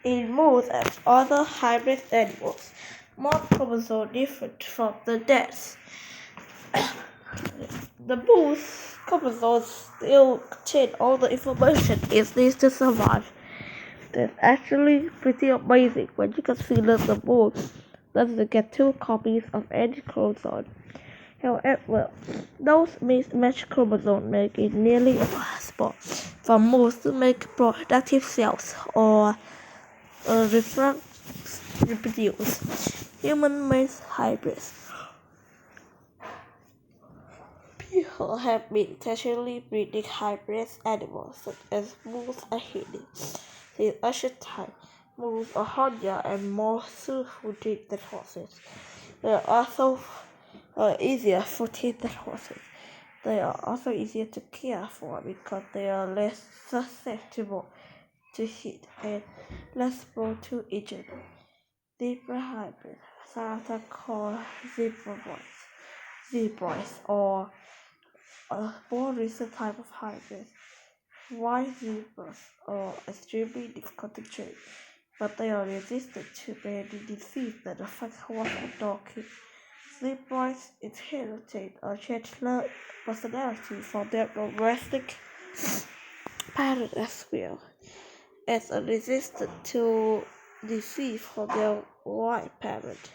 In moose and other hybrid animals, more chromosomes differ from the deaths. The moose chromosomes still contain all the information it needs to survive. That's actually pretty amazing when you consider the moose doesn't get two copies of any chromosome. However, those mismatched chromosomes make it nearly impossible for moose to make productive cells or reproduce. Human-made hybrids. People have been intentionally breeding hybrid animals such as moose and hyenas since ancient times. Moose are hardier and more sure-footed than horses. They are also easier footed than horses. They are also easier to care for because they are less susceptible to heat and less prone to injury. Zebra hybrids, sometimes called zebras, or a more recent type of hybrid. White zebras are extremely difficult to train, but they are resistant to many diseases that affect horse and donkey. Zebras inherited a gentler personality from their domestic parent as well, as a resistant to disease from their white parent.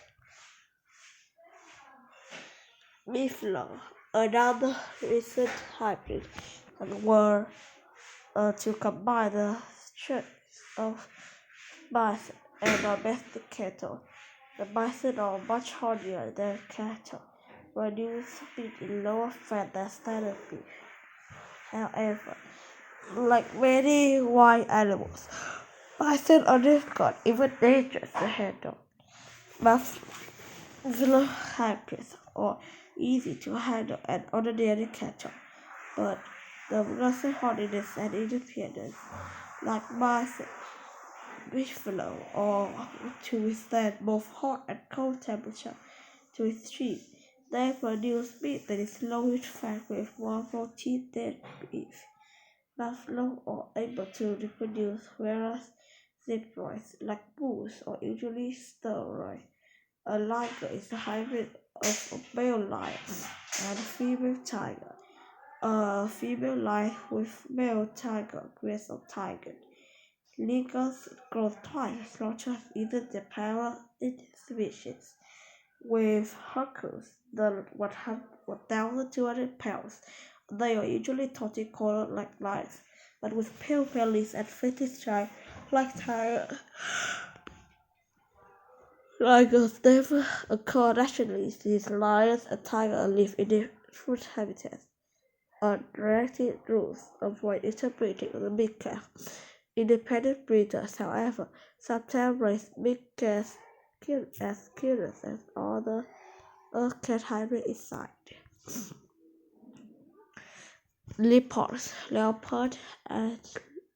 Buffalo, another recent hybrid, and were to combine the strengths of bison and domestic cattle. The bison are much hardier than cattle, produce speed in lower fat than standard beef. However, like many wild animals, bison are difficult, even dangerous to handle. Buffalo hybrids are easy to handle and ordinary cattle, but the muscle hardiness and independence, like bison, buffalo, or to withstand both hot and cold temperature to extreme. They produce meat that is low in fat with more protein than beef. Buffalo are able to reproduce, whereas zebras, like moose, are usually sterile. A liger is a hybrid of a male lion and a female tiger. A female lion with male tiger breeds a tiger. Ligers grow twice as large as either the parent species. With Hercules, the 1,200 pounds, they are usually tawny colored like lions, but with pale bellies and fainted stripe like tiger. Tigers never occur naturally since lions and tigers live in different habitats. Undirected rules avoid interpreting the big cat. Independent breeders, however, sometimes raise big cats as curious as other cat hybrid inside. Leopard and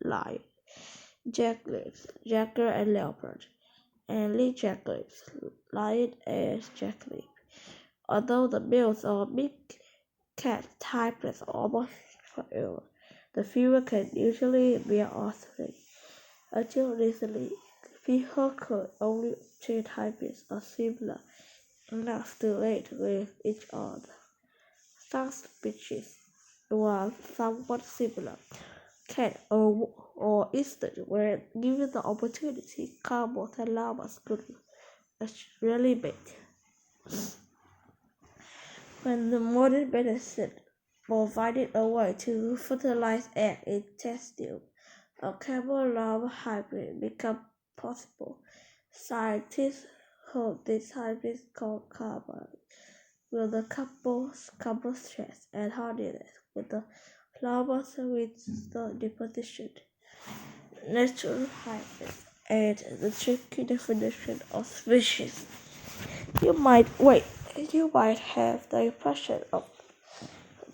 lion, jaguar and leopard, and lee jaguars, lion and jaguar. Although the males are big cat hybrids almost forever, the female can usually bear all three. Until recently, people could only obtain hybrids are similar enough to mate with each other. Some species, while somewhat similar, can or instant when given the opportunity, camels and llamas could really mate. When the modern medicine provided a way to fertilize eggs in test tubes, a camel-llama hybrid became possible. Scientists hope this hybrid called carbon will the couple stress and hardiness with the llamas with the deposition. Natural hybrids and the tricky definition of species. You might have the impression of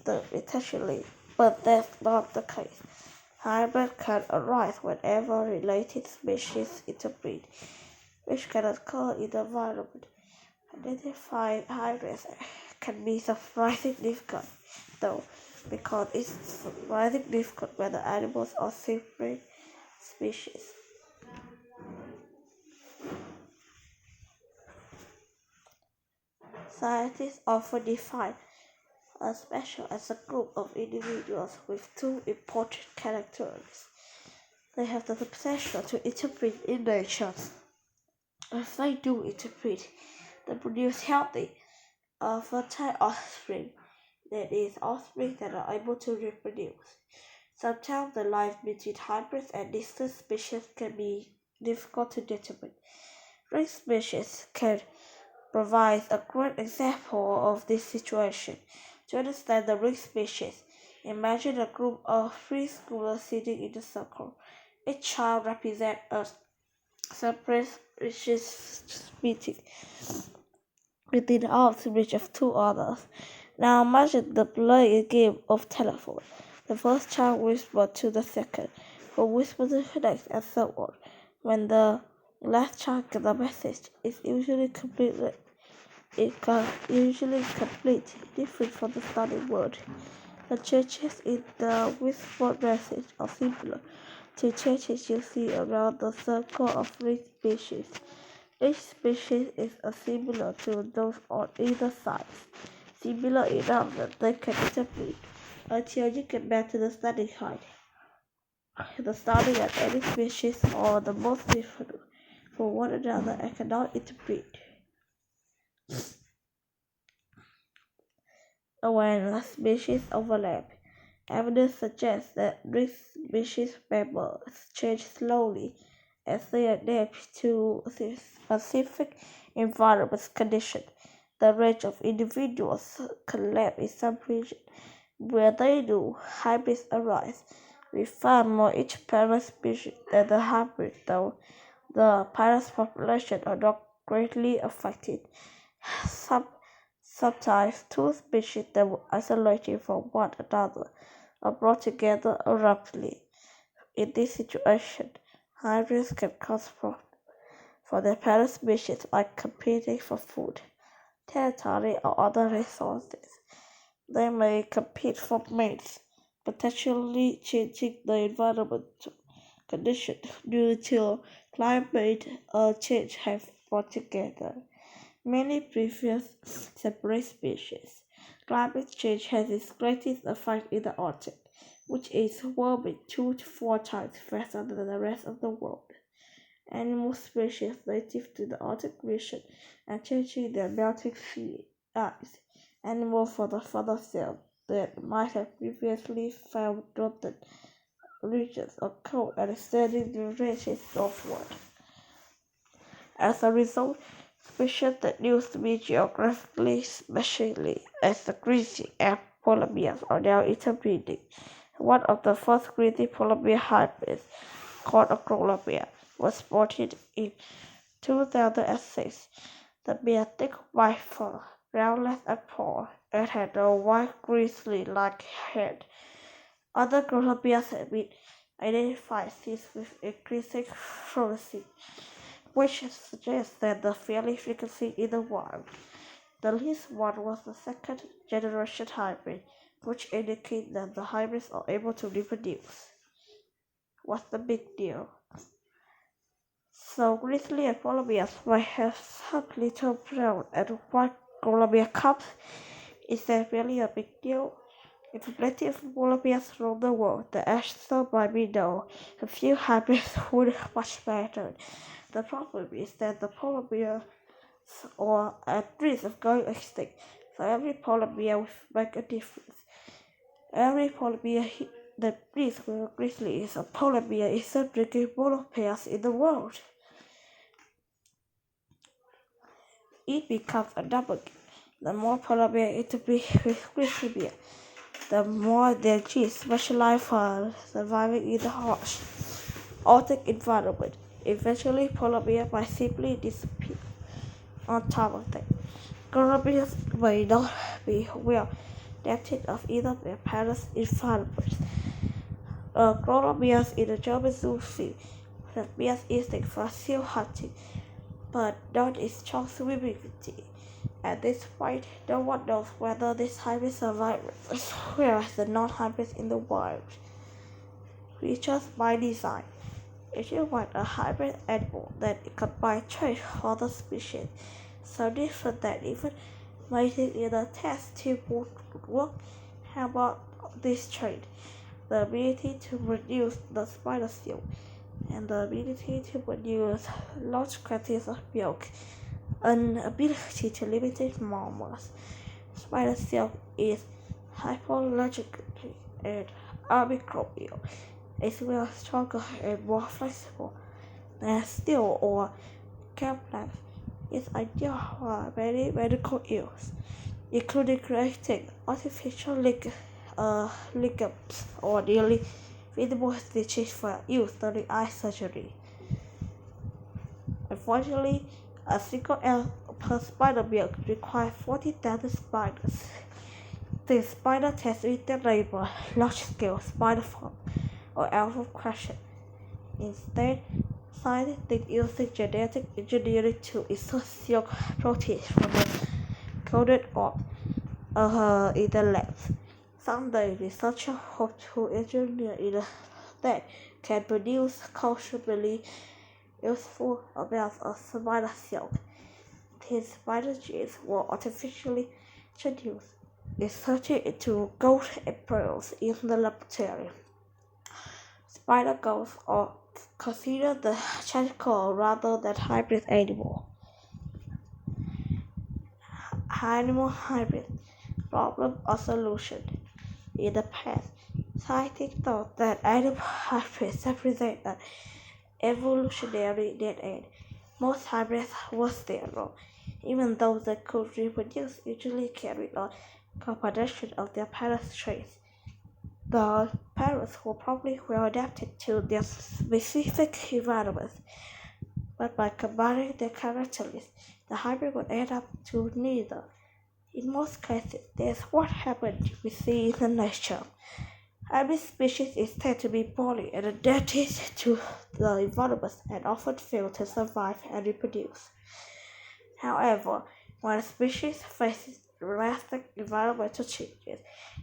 the intentionally, but that's not the case. Hybrid can arise whenever related species interbreed, which can occur in the environment. Identifying hybrids can be surprisingly difficult, though, because it's surprisingly difficult when the animals are separate species. Scientists often define a species as a group of individuals with two important characteristics. They have the potential to interpret in nature. If they do interpret, they produce healthy, fertile offspring, that is, offspring that are able to reproduce. Sometimes the line between hybrids and distinct species can be difficult to determine. Race species can provide a great example of this situation. To understand the ring species, imagine a group of preschoolers sitting in a circle. Each child represents a separate species meeting within arm's reach of two others. Now imagine them playing a game of telephone. The first child whispers to the second, who whispers to the next, and so on. When the last child gets the message, it's usually completely different from the starting word. The changes in the whispered message are similar to changes you see around the circle of ring species. Each species is similar to those on either side, similar enough that they can interpret until you get back to the starting height. The starting at any species are the most different from one another and cannot interpret. When species overlap, evidence suggests that these species members change slowly as they adapt to specific environment conditions. The range of individuals collapse in some regions. Where they do, hybrids arise. We find more each parent species than the hybrid, though the parent population are not greatly affected. Some Sometimes two species that were isolated from one another are brought together abruptly. In this situation, hybrids can cause problems for their parent species, like competing for food, territory, or other resources. They may compete for mates, potentially changing the environmental conditions due to climate change have brought together many previous separate species. Climate change has its greatest effect in the Arctic, which is warming 2 to 4 times faster than the rest of the world. Animal species native to the Arctic region are changing their melting sea ice. Animals from the further south that might have previously found northern regions are cold and extending their ranges northward. As a result, species that used to be geographically especially as the grizzly and polar bears are now interbreeding. One of the first grizzly polar bear hybrids, called a polar bear, was spotted in 2006. The bear's thick white fur, brown legs and paws, and had a white grizzly-like head. Other polar bears have been identified since with increasing frequency, which suggests that the fairly frequency in the wild. The least one was the second generation hybrid, which indicates that the hybrids are able to reproduce. What's the big deal? So grizzly and polar bears might have some little brown and white polar bear cubs. Is that really a big deal? If plenty of polar bears roam the world, the answer might be no. A few hybrids would much matter. The problem is that the polar bears are at risk of going extinct, so every polar bear will make a difference. Every polar bear that breeds with a grizzly is a polar bear is the biggest polar bears in the world. It becomes a double game. The more polar bear interbreed with grizzly bear, the more their genes specialize for surviving in the harsh Arctic environment. Eventually, polar bears might simply disappear. On top of that, polar bears may not be well adapted of either their parents' environments. Polar bears in the German zoo see have bears instinct for seal hunting, but not its strong swimming ability. At this point, no one knows whether these hybrids survive as well as the non-hybrids in the wild. Creatures by design. If you want a hybrid animal that combines traits of other species, so different that even making it a test tube would work. How about this trait? The ability to produce the spider silk and the ability to produce large quantities of milk, an ability to limit mammals. Spider silk is hypoallergenic and antimicrobial, as well as stronger and more flexible than steel or complex. It's ideal for many medical use, including creating artificial ligaments or nearly visible stitches for use during eye surgery. Unfortunately, a single egg per spider milk requires 40,000 spiders. These spiders test with the label large-scale spider farm or alpha question. Instead, scientists using genetic engineering to insert silk proteins from the coded orb in the labs. Someday, researchers hope to engineer it that can produce commercially useful amounts of spider silk. These spider genes were artificially introduced, inserted into goat embryos in the laboratory. Spider goats are considered the genetic rather than hybrid animal. Animal hybrid problem or solution. In the past, scientists thought that animal hybrids represent an evolutionary dead end. Most hybrids were sterile, even though they could reproduce, usually carried on combination of their parents' traits. The parents were probably well adapted to their specific environments, but by combining their characteristics, the hybrid would end up to neither. In most cases, that's what happened we see in nature. Hybrid species tend to be poorly adapted to the environment and often fail to survive and reproduce. However, when a species faces drastic environmental changes,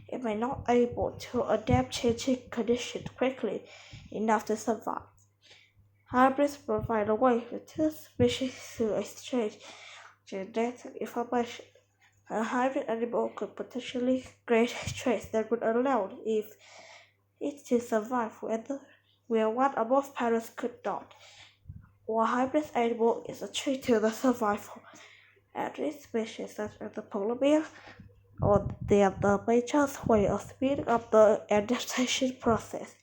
it may not be able to adapt changing conditions quickly enough to survive. Hybrids provide a way for two species to exchange genetic information. A hybrid animal could potentially create traits that would allow it to survive where one or both parents could not. While hybrid animal is a treat to the survival. At-risk species such as the polar bear or the major way of speeding up the adaptation process.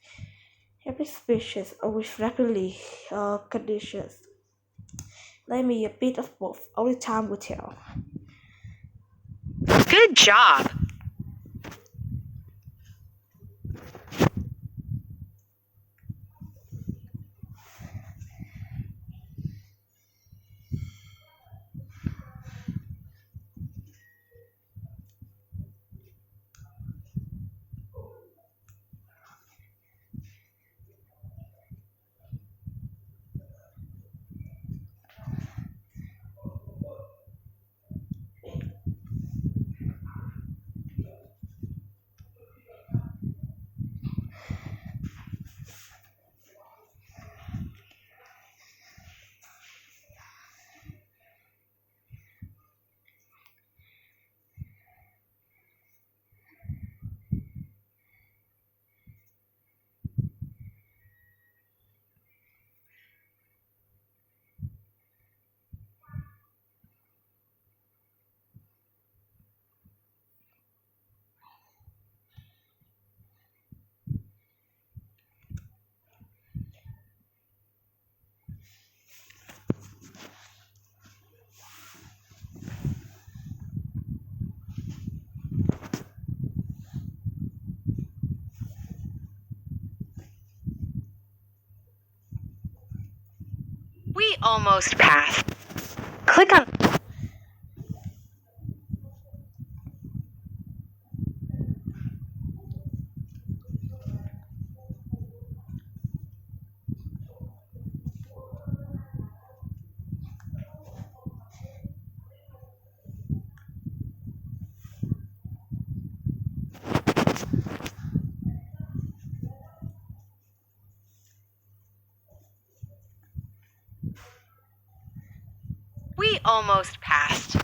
Every species with rapidly conditions. Let me a bit of both. Only time will tell. Good job! We almost passed. Click on. We almost passed.